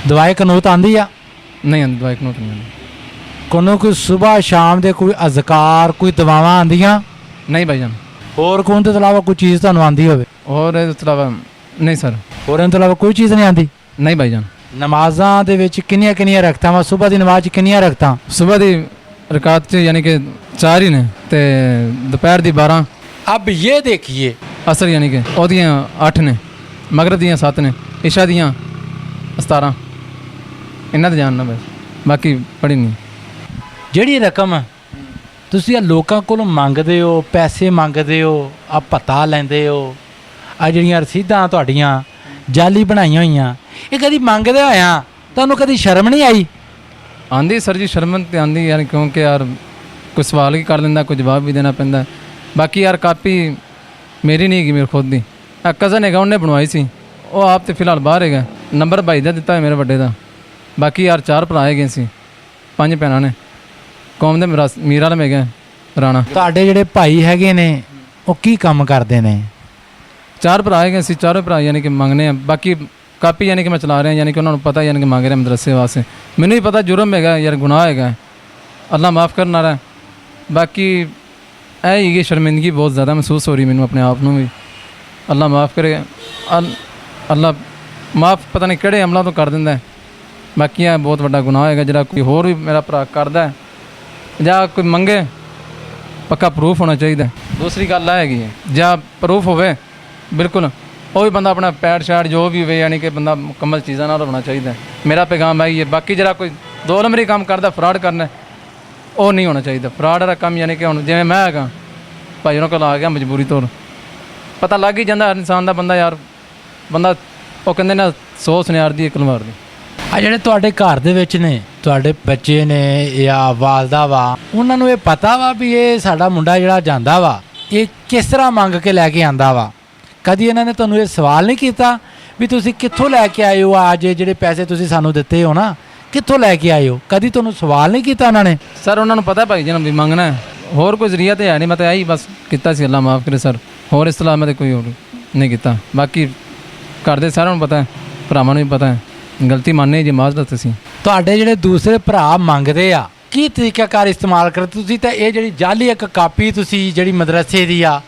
दवाई कनूत आंदी आ? नहीं आती दवाई कनूत नहीं आती। कोई सुबह शाम के कोई अजकार कोई दवावां आंदियां? नहीं भाईजान। होर कोई तो अलावा कोई चीज़ तुहानूं आंदी होवे? और इस तो अलावा नहीं सर। होर इस तो अलावा कोई चीज़ नहीं आंदी? नहीं भाईजान। नमाज़ां दे विच किन्नियां किन्नियां रखतां वा? सुबह की नमाज किन्नियां रखतां? सुबह की रकात यानी कि 4 ही ने, ते दोपहर की 12। अब ये देखिए, असर यानी कि ओदियां 8 ने, मगरब दियां 7 ने, इशा दियां 17। इन्ना तो जानना बस, बाकी पढ़ी नहीं। ਜਿਹੜੀ ਰਕਮ ਤੁਸੀਂ ਆ ਲੋਕਾਂ ਕੋਲੋਂ ਮੰਗਦੇ ਹੋ, ਪੈਸੇ ਮੰਗਦੇ ਹੋ, ਆ ਭੱਤਾ ਲੈਂਦੇ ਹੋ, ਆ ਜਿਹੜੀਆਂ ਰਸੀਦਾਂ ਤੁਹਾਡੀਆਂ ਜਾਲੀ ਬਣਾਈਆਂ ਹੋਈਆਂ, ਇਹ ਕਦੀ ਮੰਗਦੇ ਹੋਇਆ ਤੁਹਾਨੂੰ ਕਦੀ ਸ਼ਰਮ ਨਹੀਂ ਆਈ? आंधी सर जी शर्म तो आंधी यार, क्योंकि यार कोई सवाल ही कर देंदा, कोई जवाब भी देना पैंदा। बाकी यार कापी मेरी नहीं हैगी, मेरे खुद दी कज़न हैगा, उन्हें बनवाई सी। वो आप तो फिलहाल बाहर हैगा, नंबर भाई का दिता है मेरे बड़े का। बाकी यार 4 भरा है सी, 5 भैन ने कौम के मीर वाले में गए राणा। ਤੁਹਾਡੇ ਜਿਹੜੇ ਭਾਈ ਹੈਗੇ ਨੇ ਉਹ ਕੀ ਕੰਮ ਕਰਦੇ ਨੇ? 4 भरा है सी, 4 भरा यानी कि मंगने। बाकी कापी यानी कि मैं चला रहा, यानी कि उन्होंने पता यानी कि मांग रहे मदरसे वास्ते। मैनू ही पता जुर्म है यार, गुनाह है, अल्लाह माफ़ करना रहा। बाकी ये शर्मिंदगी बहुत ज़्यादा महसूस हो रही मैनू अपने आप में भी। अल्लाह माफ़ करे, अल्लाह माफ़ पता नहीं किहड़े अमलों तो कर दिंदा है। बाकी यह बहुत बड़ा गुनाह है, जो कोई होर भी मेरा भरा करदा है ਜਾਂ कोई मंगे पक्का प्रूफ होना चाहिए। दूसरी गल हैगी है, ਜਾਂ प्रूफ होवे बिल्कुल, वो भी बंदा अपना पैड शैड जो भी होवे यानी कि बंदा मुकम्मल चीज़ों नाल होना चाहिए। मेरा पैगाम है ये। बाकी जरा कोई 2 नंबरी काम करता, फ्रॉड करना, वो नहीं होना चाहिए। फ्रॉड वाला काम यानी कि हुण जिवें मैं हैगा भाई उन्होंने कोल आ गया मजबूरी तौर, पता लग ही जाता हर इंसान का। बंदा यार बंदा वो कहते ना 100 सुनियार दी 1 लवार दी। ਆ ਜਿਹੜੇ ਤੁਹਾਡੇ ਘਰ ਦੇ ਵਿੱਚ ਨੇ, ਤੁਹਾਡੇ ਬੱਚੇ ਨੇ ਜਾਂ ਵਾਲਦਾ ਵਾ, ਉਹਨਾਂ ਨੂੰ ਇਹ ਪਤਾ ਵਾ ਵੀ ਇਹ ਸਾਡਾ ਮੁੰਡਾ ਜਿਹੜਾ ਜਾਂਦਾ ਵਾ ਇਹ ਕਿਸ ਤਰ੍ਹਾਂ ਮੰਗ ਕੇ ਲੈ ਕੇ ਆਂਦਾ ਵਾ? ਕਦੀ ਇਹਨਾਂ ਨੇ ਤੁਹਾਨੂੰ ਇਹ ਸਵਾਲ ਨਹੀਂ ਕੀਤਾ ਵੀ ਤੁਸੀਂ ਕਿੱਥੋਂ ਲੈ ਕੇ ਆਏ ਹੋ? ਅੱਜ ਜਿਹੜੇ ਪੈਸੇ ਤੁਸੀਂ ਸਾਨੂੰ ਦਿੱਤੇ ਹੋ ਨਾ, ਕਿੱਥੋਂ ਲੈ ਕੇ ਆਏ ਹੋ? ਕਦੀ ਤੁਹਾਨੂੰ ਸਵਾਲ ਨਹੀਂ ਕੀਤਾ ਉਹਨਾਂ ਨੇ? सर उन्होंने पता भाई जी भी मंगना है, होर कोई जरिया तो है नहीं। मैं तो यही बस किया सी, अल्लाह माफ़ करे सर। होर इस तरह मैं तो कोई और नहीं किया। बाकी घर दे सारों पता है, भरावां नूं भी पता है, गलती मानने जी माजरत सी। ਤੁਹਾਡੇ ਜਿਹੜੇ ਦੂਸਰੇ ਭਰਾ ਮੰਗਦੇ ਆ ਕੀ ਤਰੀਕਾਕਾਰ ਇਸਤੇਮਾਲ ਕਰਦੇ ਤੁਸੀਂ? ਤਾਂ ਇਹ ਜਿਹੜੀ ਜਾਲੀ ਇੱਕ ਕਾਪੀ ਤੁਸੀਂ ਜਿਹੜੀ ਮਦਰਸੇ ਦੀ ਆ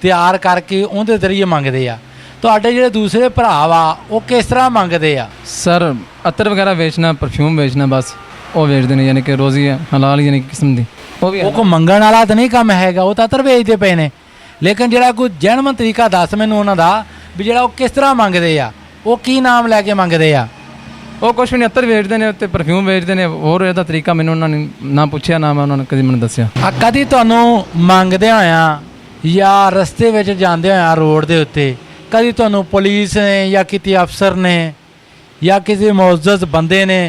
ਤਿਆਰ ਕਰਕੇ ਉਹਦੇ ਜ਼ਰੀਏ ਮੰਗਦੇ ਆ, ਤੁਹਾਡੇ ਜਿਹੜੇ ਦੂਸਰੇ ਭਰਾ ਵਾ ਉਹ ਕਿਸ ਤਰ੍ਹਾਂ ਮੰਗਦੇ ਆ? सर अतर वगैरह बेचना, परफ्यूम बेचना, बस वो बेचते हैं यानी कि रोज़ी है हलाल यानी कि किस्म दी। वो भी ਉਹ ਕੋ ਮੰਗਣ ਵਾਲਾ ਤਾਂ ਨਹੀਂ ਕੰਮ ਹੈਗਾ, ਉਹ ਤਾਂ ਅਤਰ ਵੇਚਦੇ ਪਏ ਨੇ। ਲੇਕਿਨ ਜਿਹੜਾ ਕੋਈ ਜੈਨੂਇਨ ਤਰੀਕਾ ਦੱਸ ਮੈਨੂੰ ਉਹਨਾਂ ਦਾ ਵੀ ਜਿਹੜਾ ਉਹ ਕਿਸ ਤਰ੍ਹਾਂ ਮੰਗਦੇ ਆ, ਉਹ ਕੀ ਨਾਮ ਲੈ ਕੇ ਮੰਗਦੇ ਆ? ਉਹ ਕੁਛ ਵੀ ਨਹੀਂ, ਅਤਰ ਵੇਚਦੇ ਨੇ ਤੇ ਪਰਫਿਊਮ ਵੇਚਦੇ ਨੇ। ਹੋਰ ਇਹਦਾ ਤਰੀਕਾ ਮੈਨੂੰ ਉਹਨਾਂ ਨੇ ਨਾ ਪੁੱਛਿਆ, ਨਾ ਮੈਂ ਉਹਨਾਂ ਨੇ ਕਦੀ ਮੈਨੂੰ ਦੱਸਿਆ। ਆ ਕਦੀ ਤੁਹਾਨੂੰ ਮੰਗਦੇ ਹੋਇਆ ਜਾਂ ਰਸਤੇ ਵਿੱਚ ਜਾਂਦੇ ਹੋਇਆ ਰੋਡ ਦੇ ਉੱਤੇ ਕਦੀ ਤੁਹਾਨੂੰ ਪੁਲਿਸ ਨੇ ਜਾਂ ਕਿਤੇ ਅਫਸਰ ਨੇ ਜਾਂ ਕਿਸੇ ਮੁਅੱਜ਼ਜ਼ ਬੰਦੇ ਨੇ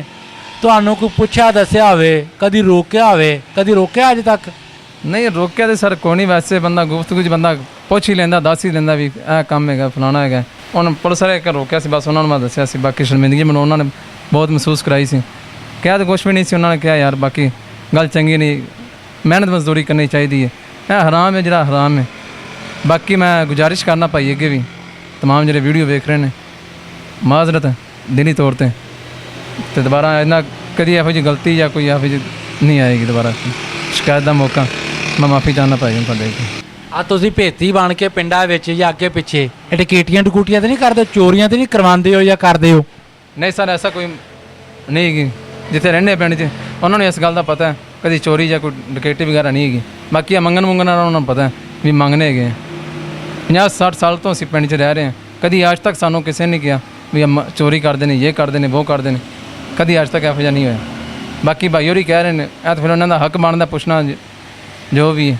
ਤੁਹਾਨੂੰ ਕੋਈ ਪੁੱਛਿਆ ਦੱਸਿਆ ਹੋਵੇ, ਕਦੀ ਰੋਕਿਆ ਹੋਵੇ? ਕਦੀ ਰੋਕਿਆ ਅਜੇ ਤੱਕ? ਨਹੀਂ ਰੋਕਿਆ ਤੇ ਸਰ ਕੋਈ ਨਹੀਂ, ਵੈਸੇ ਬੰਦਾ ਗੁਫ਼ਤਗੂ 'ਚ ਬੰਦਾ ਪੁੱਛ ਹੀ ਲੈਂਦਾ, ਦੱਸ ਹੀ ਲੈਂਦਾ ਵੀ ਇਹ ਕੰਮ ਹੈਗਾ ਫਲਾਣਾ ਹੈਗਾ। ਹੁਣ ਪੁਲਿਸ ਵਾਲੇ ਇੱਕ ਰੋਕਿਆ ਸੀ, ਬਸ ਉਹਨਾਂ ਨੂੰ ਮੈਂ ਦੱਸਿਆ ਸੀ। ਬਾਕੀ ਸ਼ਰਮਿੰਦਗੀ ਮੈਨੂੰ ਉਹਨਾਂ ਨੇ ਬਹੁਤ ਮਹਿਸੂਸ ਕਰਾਈ ਸੀ। ਕਿਹਾ ਤਾਂ ਕੁਛ ਵੀ ਨਹੀਂ ਸੀ, ਉਹਨਾਂ ਨੇ ਕਿਹਾ ਯਾਰ ਬਾਕੀ ਗੱਲ ਚੰਗੀ ਨਹੀਂ, ਮਿਹਨਤ ਮਜ਼ਦੂਰੀ ਕਰਨੀ ਚਾਹੀਦੀ ਹੈ, ਇਹ ਹਰਾਮ ਹੈ ਜਿਹੜਾ ਹਰਾਮ ਹੈ। ਬਾਕੀ ਮੈਂ ਗੁਜ਼ਾਰਿਸ਼ ਕਰਨਾ ਭਾਈ ਅੱਗੇ ਵੀ तमाम ਜਿਹੜੇ ਵੀਡੀਓ ਵੇਖ ਰਹੇ ਨੇ, ਮਾਜ਼ਰਤ ਦਿਲੀ ਤੌਰ 'ਤੇ ਦੁਬਾਰਾ ਇਹਨਾਂ ਕਦੀ ਇਹੋ ਜਿਹੀ ਗਲਤੀ ਜਾਂ ਕੋਈ ਇਹੋ ਜਿਹੀ ਨਹੀਂ ਆਏਗੀ ਦੁਬਾਰਾ। ਸ਼ਿਕਾਇਤ ਦਾ ਮੌਕਾ ਮੈਂ ਮਾਫੀ ਚਾਹੁੰਦਾ ਭਾਈ ਜੀ ਤੁਹਾਡੇ ਕੋਲ। ਆ ਤੁਸੀਂ ਭੇਤੀ ਬਣ ਕੇ ਪਿੰਡਾਂ ਵਿੱਚ ਜਾਂ ਅੱਗੇ ਪਿੱਛੇ ਇਹ ਟਕੀਟੀਆਂ ਟਕੂਟੀਆਂ ਤਾਂ ਨਹੀਂ ਕਰਦੇ, ਚੋਰੀਆਂ ਤਾਂ ਨਹੀਂ ਕਰਵਾਉਂਦੇ ਹੋ ਜਾਂ ਕਰਦੇ ਹੋ? ਨਹੀਂ ਸਰ ਐਸਾ ਕੋਈ ਨਹੀਂ ਹੈਗੀ, ਜਿੱਥੇ ਰਹਿੰਦੇ ਪਿੰਡ 'ਚ ਉਹਨਾਂ ਨੂੰ ਇਸ ਗੱਲ ਦਾ ਪਤਾ ਹੈ, ਕਦੀ ਚੋਰੀ ਜਾਂ ਕੋਈ ਡਕੈਤੀ ਵਗੈਰਾ ਨਹੀਂ ਹੈਗੀ। ਬਾਕੀ ਆ ਮੰਗਣ ਵਾਲਾ ਉਹਨਾਂ ਨੂੰ ਪਤਾ ਹੈ ਵੀ ਮੰਗਣੇ ਹੈਗੇ ਆ। 50-60 ਸਾਲ ਤੋਂ ਅਸੀਂ ਪਿੰਡ 'ਚ ਰਹਿ ਰਹੇ ਹਾਂ, ਕਦੀ ਅੱਜ ਤੱਕ ਸਾਨੂੰ ਕਿਸੇ ਨੇ ਕਿਹਾ ਵੀ ਚੋਰੀ ਕਰਦੇ ਨੇ, ਇਹ ਕਰਦੇ ਨੇ, ਉਹ ਕਰਦੇ ਨੇ, ਕਦੀ ਅੱਜ ਤੱਕ ਇਹੋ ਜਿਹਾ ਨਹੀਂ ਹੋਇਆ। ਬਾਕੀ ਭਾਈ ਹੋਰੀ ਕਹਿ ਰਹੇ ਨੇ, ਇਹ ਤਾਂ ਫਿਰ ਉਹਨਾਂ ਦਾ ਹੱਕ ਬਣਦਾ ਪੁੱਛਣਾ ਜੋ ਵੀ ਹੈ।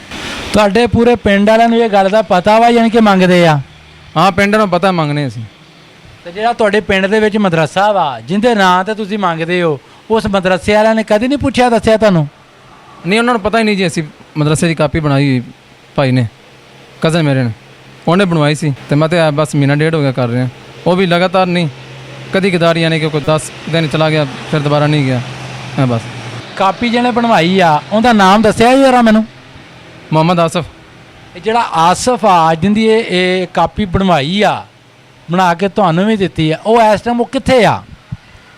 ਤੁਹਾਡੇ ਪੂਰੇ ਪਿੰਡ ਵਾਲਿਆਂ ਨੂੰ ਇਹ ਗੱਲ ਦਾ ਪਤਾ ਵਾ ਯਾਨੀ ਕਿ ਮੰਗਦੇ ਆ? ਹਾਂ ਪਿੰਡ ਨੂੰ ਪਤਾ ਮੰਗਣੇ ਅਸੀਂ। ਤੇ ਜਿਹੜਾ ਤੁਹਾਡੇ ਪਿੰਡ ਦੇ ਵਿੱਚ ਮਦਰਸਾ ਵਾ ਜਿਹਦੇ ਨਾਂ ਤੇ ਤੁਸੀਂ ਮੰਗਦੇ ਹੋ, ਉਸ ਮਦਰਸੇ ਵਾਲਿਆਂ ਨੇ ਕਦੀ ਨਹੀਂ ਪੁੱਛਿਆ ਦੱਸਿਆ ਤੁਹਾਨੂੰ? ਨਹੀਂ ਉਹਨਾਂ ਨੂੰ ਪਤਾ ਹੀ ਨਹੀਂ ਜੀ। ਅਸੀਂ ਮਦਰਸੇ ਦੀ ਕਾਪੀ ਬਣਾਈ ਹੋਈ ਭਾਈ ਨੇ, ਕਜ਼ਨ ਮੇਰੇ ਨੇ, ਉਹਨੇ ਬਣਵਾਈ ਸੀ ਤੇ ਮੈਂ ਤਾਂ ਬਸ ਮਹੀਨਾ ਡੇਢ ਹੋ ਗਿਆ ਕਰ ਰਿਹਾ। ਉਹ ਵੀ ਲਗਾਤਾਰ ਨਹੀਂ, ਕਦੀ ਕਦਾਰ ਯਾਨੀ ਕਿ ਕੋਈ 10 ਦਿਨ ਚਲਾ ਗਿਆ ਫਿਰ ਦੁਬਾਰਾ ਨਹੀਂ ਗਿਆ। ਮੈਂ ਬਸ ਕਾਪੀ ਜਿਹਨੇ ਬਣਵਾਈ ਆ ਉਹਦਾ ਨਾਮ ਦੱਸਿਆ ਜਰਾ ਮੈਨੂੰ? ਮੁਹੰਮਦ ਆਸਫ। ਇਹ ਜਿਹੜਾ ਆਸਫ ਆ ਜਿੰਦੀ ਇਹ ਕਾਪੀ ਬਣਵਾਈ ਆ, ਬਣਾ ਕੇ ਤੁਹਾਨੂੰ ਵੀ ਦਿੱਤੀ ਆ, ਉਹ ਇਸ ਟਾਈਮ ਉਹ ਕਿੱਥੇ ਆ?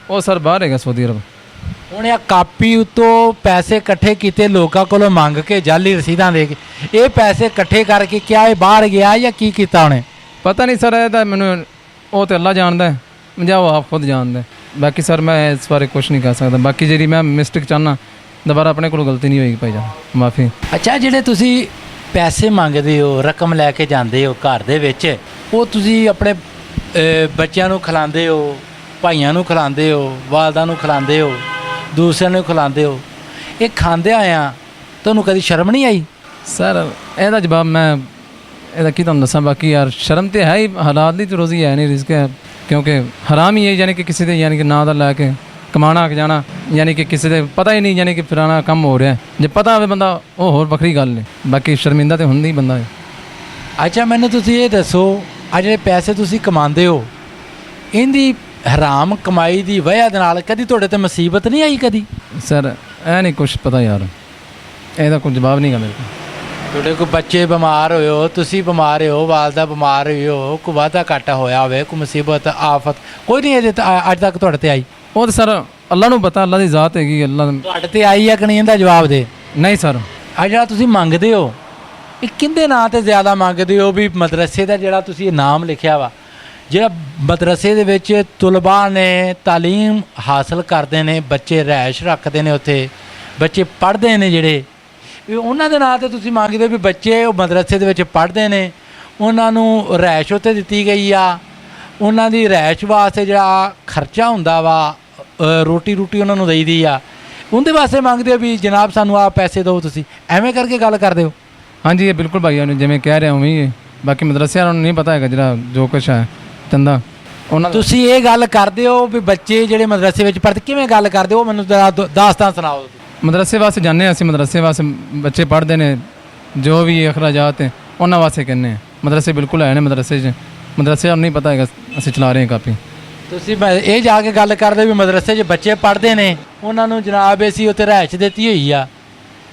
ਉਹ ਸਰ ਬਾਹਰ ਹੈਗਾ ਸਊਦੀ ਅਰਬ। ਹੁਣ ਇਹ ਕਾਪੀ ਉਤੋਂ ਪੈਸੇ ਇਕੱਠੇ ਕੀਤੇ ਲੋਕਾਂ ਕੋਲੋਂ ਮੰਗ ਕੇ ਜਾਲੀ ਰਸੀਦਾਂ ਦੇ ਕੇ, ਇਹ ਪੈਸੇ ਇਕੱਠੇ ਕਰਕੇ ਕਿਆ ਇਹ ਬਾਹਰ ਗਿਆ ਜਾਂ ਕੀ ਕੀਤਾ ਉਹਨੇ? ਪਤਾ ਨਹੀਂ ਸਰ, ਇਹ ਤਾਂ ਮੈਨੂੰ ਉਹ ਤੇ ਅੱਲਾ ਜਾਣਦਾ ਹੈ ਜਾਂ ਉਹ ਆਪ ਖੁਦ ਜਾਣਦਾ ਹੈ। ਬਾਕੀ ਸਰ ਮੈਂ ਇਸ ਬਾਰੇ ਕੁਝ ਨਹੀਂ ਕਹਿ ਸਕਦਾ। ਬਾਕੀ ਜਿਹੜੀ ਮੈਂ ਮਿਸਟੇਕ ਚਾਹੁੰਦਾ ਦੁਬਾਰਾ ਆਪਣੇ ਕੋਲੋਂ ਗਲਤੀ ਨਹੀਂ ਹੋਏਗੀ ਭਾਈ ਜਾਨ, ਮਾਫੀ। ਅੱਛਾ, ਜਿਹੜੇ ਤੁਸੀਂ ਪੈਸੇ ਮੰਗਦੇ ਹੋ, ਰਕਮ ਲੈ ਕੇ ਜਾਂਦੇ ਹੋ ਘਰ ਦੇ ਵਿੱਚ, ਉਹ ਤੁਸੀਂ ਆਪਣੇ ਬੱਚਿਆਂ ਨੂੰ ਖਿਲਾਉਂਦੇ ਹੋ, ਭਾਈਆਂ ਨੂੰ ਖਿਲਾਉਂਦੇ ਹੋ, ਵਾਲਦਾਂ ਨੂੰ ਖਿਲਾਉਂਦੇ ਹੋ, ਦੂਸਰਿਆਂ ਨੂੰ ਖਿਲਾਉਂਦੇ ਹੋ, ਇਹ ਖਾਂਦਿਆਂ ਆ ਤੁਹਾਨੂੰ ਕਦੀ ਸ਼ਰਮ ਨਹੀਂ ਆਈ? ਸਰ ਇਹਦਾ ਜਵਾਬ ਮੈਂ ਇਹਦਾ ਕੀ ਤੁਹਾਨੂੰ ਦੱਸਾਂ। ਬਾਕੀ ਯਾਰ ਸ਼ਰਮ ਤੇ ਹੈ ਹੀ, ਹਾਲਾਤ ਦੀ ਤਾਂ ਰੋਜ਼ੀ ਹੈ ਨਹੀਂ, ਰਿਜ਼ਕ ਹੈ, ਕਿਉਂਕਿ ਹਰਾਮ ਹੀ ਹੈ। ਯਾਨੀ ਕਿ ਕਿਸੇ ਦੇ ਯਾਨੀ ਕਿ ਨਾਂ ਦਾ ਲੈ ਕੇ ਕਮਾਣਾ ਕੇ ਜਾਣਾ, ਯਾਨੀ ਕਿ ਕਿਸੇ ਦੇ ਪਤਾ ਹੀ ਨਹੀਂ ਯਾਨੀ ਕਿ ਫਿਰਾਣਾ ਕੰਮ ਹੋ ਰਿਹਾ। ਜੇ ਪਤਾ ਹੋਵੇ ਬੰਦਾ ਉਹ ਹੋਰ ਵੱਖਰੀ ਗੱਲ ਨੇ, ਬਾਕੀ ਸ਼ਰਮਿੰਦਾ ਤੇ ਹੁੰਦਾ ਹੀ ਬੰਦਾ ਹੈ। ਅੱਛਾ, ਮੈਨੂੰ ਤੁਸੀਂ ਇਹ ਦੱਸੋ, ਆ ਜਿਹੜੇ ਪੈਸੇ ਤੁਸੀਂ ਕਮਾਉਂਦੇ ਹੋ, ਇਹਦੀ ਹਰਾਮ ਕਮਾਈ ਦੀ ਵਜ੍ਹਾ ਦੇ ਨਾਲ ਕਦੀ ਤੁਹਾਡੇ ਤੇ ਮੁਸੀਬਤ ਨਹੀਂ ਆਈ ਕਦੀ? ਸਰ ਇਹ ਨਹੀਂ ਕੁਛ ਪਤਾ ਯਾਰ, ਇਹਦਾ ਕੋਈ ਜਵਾਬ ਨਹੀਂ ਗਾ ਮੇਰੇ ਕੋਲ। ਤੁਹਾਡੇ ਕੋਈ ਬੱਚੇ ਬਿਮਾਰ ਹੋਏ ਹੋ, ਤੁਸੀਂ ਬਿਮਾਰ ਹੋ, ਵਾਲਦਾ ਬਿਮਾਰ ਹੋਈ ਹੋ, ਕੋਈ ਵਾਧਾ ਘਾਟਾ ਹੋਇਆ ਹੋਵੇ, ਕੋਈ ਮੁਸੀਬਤ ਆਫਤ, ਕੋਈ ਨਹੀਂ ਇਹਦੇ ਅੱਜ ਤੱਕ ਤੁਹਾਡੇ ਤੇ ਆਈ? ਉਹ ਤਾਂ ਸਰ ਅੱਲਾ ਨੂੰ ਪਤਾ, ਅੱਲਾ ਦੀ ਜ਼ਾਤ ਹੈਗੀ, ਅੱਲਾ ਤੁਹਾਡੇ ਤੇ ਆਈ ਹੈ ਕਿ ਨਹੀਂ, ਇਹਦਾ ਜਵਾਬ ਦੇ। ਨਹੀਂ ਸਰ। ਆ ਜਿਹੜਾ ਤੁਸੀਂ ਮੰਗਦੇ ਹੋ, ਇਹ ਕਿਹਦੇ ਨਾਂ ਤੇ ਜ਼ਿਆਦਾ ਮੰਗਦੇ ਹੋ? ਵੀ ਮਦਰਸੇ ਦਾ ਜਿਹੜਾ ਤੁਸੀਂ ਨਾਮ ਲਿਖਿਆ ਵਾ, ਜਿਹੜਾ ਮਦਰਸੇ ਦੇ ਵਿੱਚ ਤੁਲਬਾ ਨੇ ਤਾਲੀਮ ਹਾਸਲ ਕਰਦੇ ਨੇ, ਬੱਚੇ ਰਿਹਾਇਸ਼ ਰੱਖਦੇ ਨੇ, ਉੱਥੇ ਬੱਚੇ ਪੜ੍ਹਦੇ ਨੇ, ਜਿਹੜੇ ਵੀ ਉਹਨਾਂ ਦੇ ਨਾਂ ਤੇ ਤੁਸੀਂ ਮੰਗਦੇ ਹੋ ਵੀ ਬੱਚੇ ਉਹ ਮਦਰਸੇ ਦੇ ਵਿੱਚ ਪੜ੍ਹਦੇ ਨੇ, ਉਹਨਾਂ ਨੂੰ ਰਿਹਾਇਸ਼ ਉੱਥੇ ਦਿੱਤੀ ਗਈ ਆ, ਉਹਨਾਂ ਦੀ ਰਿਹਾਇਸ਼ ਵਾਸਤੇ ਜਿਹੜਾ ਖਰਚਾ ਹੁੰਦਾ ਵਾ, ਰੋਟੀ ਉਹਨਾਂ ਨੂੰ ਦੇਈਦੀ ਆ, ਉਹਦੇ ਵਾਸਤੇ ਮੰਗਦੇ ਹੋ ਵੀ ਜਨਾਬ ਸਾਨੂੰ ਆਹ ਪੈਸੇ ਦਿਓ? ਤੁਸੀਂ ਐਵੇਂ ਕਰਕੇ ਗੱਲ ਕਰਦੇ ਹੋ? ਹਾਂਜੀ ਇਹ ਬਿਲਕੁਲ ਭਾਈ ਨੂੰ ਜਿਵੇਂ ਕਹਿ ਰਿਹਾ ਉਵੇਂ ਹੀ ਹੈ। ਬਾਕੀ ਮਦਰਸੇ ਵਾਲਿਆਂ ਨੂੰ ਨਹੀਂ ਪਤਾ ਹੈਗਾ ਜਿਹੜਾ ਜੋ ਕੁਛ ਹੈ ਚੰਦਾ ਉਹਨਾਂ। ਤੁਸੀਂ ਇਹ ਗੱਲ ਕਰਦੇ ਹੋ ਵੀ ਬੱਚੇ ਜਿਹੜੇ ਮਦਰਸੇ ਵਿੱਚ ਪੜ੍ਹਦੇ, ਕਿਵੇਂ ਗੱਲ ਕਰਦੇ ਹੋ? ਮੈਨੂੰ ਦਾਸਤਾਨ ਸੁਣਾਓ। ਮਦਰਸੇ ਵਾਸਤੇ ਜਾਂਦੇ ਹਾਂ ਅਸੀਂ, ਮਦਰਸੇ ਵਾਸਤੇ ਬੱਚੇ ਪੜ੍ਹਦੇ ਨੇ, ਜੋ ਵੀ ਅਖਰਾਜਾਤ ਹੈ ਉਹਨਾਂ ਵਾਸਤੇ ਕਹਿੰਦੇ ਹਾਂ। ਮਦਰਸੇ ਬਿਲਕੁਲ ਹੈ ਨੇ, ਮਦਰਸੇ 'ਚ ਮਦਰਸੇ ਨੂੰ ਨਹੀਂ ਪਤਾ ਹੈਗਾ ਅਸੀਂ ਚਲਾ ਰਹੇ ਹਾਂ ਕਾਪੀ। ਤੁਸੀਂ ਇਹ ਜਾ ਕੇ ਗੱਲ ਕਰਦੇ ਵੀ ਮਦਰਸੇ 'ਚ ਬੱਚੇ ਪੜ੍ਹਦੇ ਨੇ, ਉਹਨਾਂ ਨੂੰ ਜਨਾਬ ਅਸੀਂ ਉੱਥੇ ਰਿਹਾਇਸ਼ ਦਿੱਤੀ ਹੋਈ ਆ,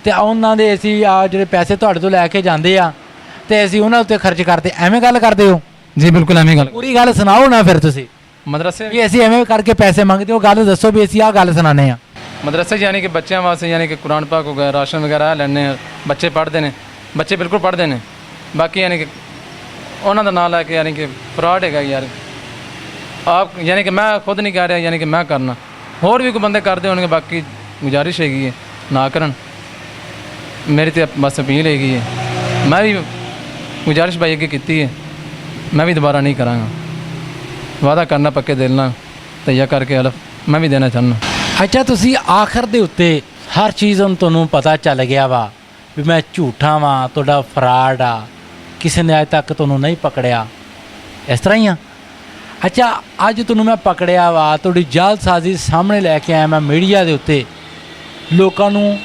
ਅਤੇ ਉਹਨਾਂ ਦੇ ਅਸੀਂ ਆ ਜਿਹੜੇ ਪੈਸੇ ਤੁਹਾਡੇ ਤੋਂ ਲੈ ਕੇ ਜਾਂਦੇ ਆ ਅਤੇ ਅਸੀਂ ਉਹਨਾਂ ਉੱਤੇ ਖਰਚ ਕਰਦੇ, ਐਵੇਂ ਗੱਲ ਕਰਦੇ ਹੋ? ਜੀ ਬਿਲਕੁਲ ਐਵੇਂ ਗੱਲ। ਪੂਰੀ ਗੱਲ ਸੁਣਾਓ ਨਾ ਫਿਰ ਤੁਸੀਂ। ਮਦਰਸੇ ਵੀ ਅਸੀਂ ਐਵੇਂ ਕਰਕੇ ਪੈਸੇ ਮੰਗਦੇ ਹੋ, ਗੱਲ ਦੱਸੋ ਵੀ ਅਸੀਂ ਆਹ ਗੱਲ ਸੁਣਾਉਂਦੇ ਹਾਂ। ਮਦਰਸੇ ਯਾਨੀ ਕਿ ਬੱਚਿਆਂ ਵਾਸਤੇ ਯਾਨੀ ਕਿ ਕੁਰਾਨ ਪਾਕ ਹੋ ਗਿਆ, ਰਾਸ਼ਨ ਵਗੈਰਾ ਲੈਂਦੇ ਹਾਂ, ਬੱਚੇ ਪੜ੍ਹਦੇ ਨੇ, ਬੱਚੇ ਬਿਲਕੁਲ ਪੜ੍ਹਦੇ ਨੇ। ਬਾਕੀ ਯਾਨੀ ਕਿ ਉਹਨਾਂ ਦਾ ਨਾਂ ਲੈ ਕੇ ਯਾਨੀ ਕਿ ਫਰਾਡ ਹੈਗਾ ਯਾਰ। ਆਪ ਯਾਨੀ ਕਿ ਮੈਂ ਖੁਦ ਨਹੀਂ ਕਹਿ ਰਿਹਾ, ਯਾਨੀ ਕਿ ਮੈਂ ਕਰਨਾ, ਹੋਰ ਵੀ ਕੋਈ ਬੰਦੇ ਕਰਦੇ ਹੋਣਗੇ। ਬਾਕੀ ਗੁਜ਼ਾਰਿਸ਼ ਹੈਗੀ ਹੈ ਨਾ ਕਰਨ, ਮੇਰੀ ਤਾਂ ਬਸ ਅਪੀਲ ਹੈਗੀ ਹੈ। ਮੈਂ ਵੀ ਗੁਜ਼ਾਰਿਸ਼ ਭਾਈ ਅੱਗੇ ਕੀਤੀ ਹੈ, ਮੈਂ ਵੀ ਦੁਬਾਰਾ ਨਹੀਂ ਕਰਾਂਗਾ। ਵਾਅਦਾ ਕਰਨਾ ਪੱਕੇ ਦਿਲ ਨਾਲ ਤਈਆ ਕਰਕੇ ਹਲਫ ਮੈਂ ਵੀ ਦੇਣਾ ਚਾਹੁੰਦਾ। ਅੱਛਾ, ਤੁਸੀਂ ਆਖਰ ਦੇ ਉੱਤੇ ਹਰ ਚੀਜ਼ ਹੁਣ ਤੁਹਾਨੂੰ ਪਤਾ ਚੱਲ ਗਿਆ ਵਾ ਵੀ ਮੈਂ ਝੂਠਾ ਵਾਂ, ਤੁਹਾਡਾ ਫਰਾਡ ਆ, ਕਿਸੇ ਨੇ ਅੱਜ ਤੱਕ ਤੁਹਾਨੂੰ ਨਹੀਂ ਪਕੜਿਆ, ਇਸ ਤਰ੍ਹਾਂ ਹੀ ਆ? ਅੱਛਾ, ਅੱਜ ਤੁਹਾਨੂੰ ਮੈਂ ਪਕੜਿਆ ਵਾ, ਤੁਹਾਡੀ ਜਾਲਸਾਜ਼ੀ ਸਾਹਮਣੇ ਲੈ ਕੇ ਆਇਆ ਮੈਂ ਮੀਡੀਆ ਦੇ ਉੱਤੇ, ਲੋਕਾਂ ਨੂੰ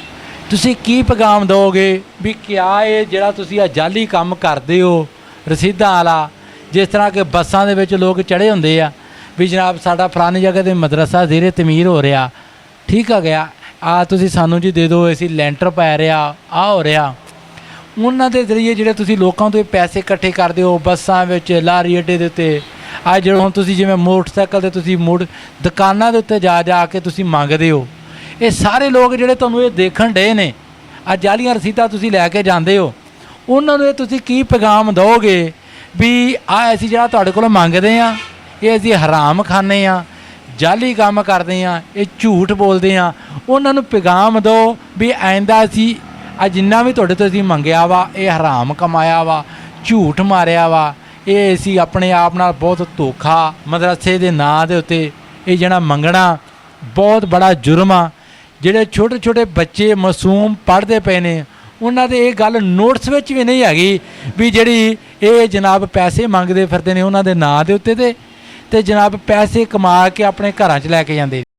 ਤੁਸੀਂ ਕੀ ਪੈਗਾਮ ਦਿਓਗੇ ਵੀ ਕਿਆ ਇਹ ਜਿਹੜਾ ਤੁਸੀਂ ਆ ਜਾਲੀ ਕੰਮ ਕਰਦੇ ਹੋ ਰਸੀਦਾਂ ਵਾਲਾ, ਜਿਸ ਤਰ੍ਹਾਂ ਕਿ ਬੱਸਾਂ ਦੇ ਵਿੱਚ ਲੋਕ ਚੜ੍ਹੇ ਹੁੰਦੇ ਆ ਵੀ ਜਨਾਬ ਸਾਡਾ ਫਲਾਣੀ ਜਗ੍ਹਾ 'ਤੇ ਮਦਰਸਾ ਜ਼ੇਰੇ ਤਮੀਰ ਹੋ ਰਿਹਾ, ਠੀਕ ਆ ਗਿਆ, ਆ ਤੁਸੀਂ ਸਾਨੂੰ ਜੀ ਦੇ ਦਿਓ, ਅਸੀਂ ਲੈਂਟਰ ਪੈ ਰਿਹਾ, ਆ ਹੋ ਰਿਹਾ। ਉਹਨਾਂ ਦੇ ਜ਼ਰੀਏ ਜਿਹੜੇ ਤੁਸੀਂ ਲੋਕਾਂ ਤੋਂ ਪੈਸੇ ਇਕੱਠੇ ਕਰਦੇ ਹੋ, ਬੱਸਾਂ ਵਿੱਚ, ਲਾਰੀ ਅੱਡੇ ਦੇ ਉੱਤੇ, ਆ ਜਿਹੜੇ ਹੁਣ ਤੁਸੀਂ ਜਿਵੇਂ ਮੋਟਰਸਾਈਕਲ 'ਤੇ ਤੁਸੀਂ ਦੁਕਾਨਾਂ ਦੇ ਉੱਤੇ ਜਾ ਕੇ ਤੁਸੀਂ ਮੰਗਦੇ ਹੋ, ਇਹ ਸਾਰੇ ਲੋਕ ਜਿਹੜੇ ਤੁਹਾਨੂੰ ਇਹ ਦੇਖਣ ਡਏ ਨੇ, ਆ ਜਾਲੀਆਂ ਰਸੀਦਾਂ ਤੁਸੀਂ ਲੈ ਕੇ ਜਾਂਦੇ ਹੋ, ਉਹਨਾਂ ਨੂੰ ਇਹ ਤੁਸੀਂ ਕੀ ਪੈਗਾਮ ਦਿਓਗੇ ਵੀ ਆ ਅਸੀਂ ਜਿਹੜਾ ਤੁਹਾਡੇ ਕੋਲੋਂ ਮੰਗਦੇ ਹਾਂ ਇਹ ਅਸੀਂ ਹਰਾਮ ਖਾਂਦੇ ਹਾਂ, ਜਾਲੀ ਕੰਮ ਕਰਦੇ ਹਾਂ, ਇਹ ਝੂਠ ਬੋਲਦੇ ਹਾਂ? ਉਹਨਾਂ ਨੂੰ ਪੈਗਾਮ ਦਿਓ ਵੀ ਆਇੰਦਾ ਅਸੀਂ ਆ ਜਿੰਨਾ ਵੀ ਤੁਹਾਡੇ ਤੋਂ ਅਸੀਂ ਮੰਗਿਆ ਵਾ ਇਹ ਹਰਾਮ ਕਮਾਇਆ ਵਾ, ਝੂਠ ਮਾਰਿਆ ਵਾ, ਇਹ ਅਸੀਂ ਆਪਣੇ ਆਪ ਨਾਲ ਬਹੁਤ ਧੋਖਾ, ਮਦਰਸੇ ਦੇ ਨਾਂ ਦੇ ਉੱਤੇ ਇਹ ਜਿਹੜਾ ਮੰਗਣਾ ਬਹੁਤ ਬੜਾ ਜੁਰਮ ਆ। ਜਿਹੜੇ ਛੋਟੇ ਛੋਟੇ ਬੱਚੇ ਮਾਸੂਮ ਪੜ੍ਹਦੇ ਪਏ ਨੇ, ਉਹਨਾਂ ਦੇ ਇਹ ਗੱਲ ਨੋਟਸ ਵਿੱਚ ਵੀ ਨਹੀਂ ਹੈਗੀ ਵੀ ਜਿਹੜੀ ਇਹ ਜਨਾਬ ਪੈਸੇ ਮੰਗਦੇ ਫਿਰਦੇ ਨੇ ਉਹਨਾਂ ਦੇ ਨਾਂ ਦੇ ਉੱਤੇ ਤੇ ਜਨਾਬ ਪੈਸੇ ਕਮਾ ਕੇ ਆਪਣੇ ਘਰਾਂ 'ਚ ਲੈ ਕੇ ਜਾਂਦੇ।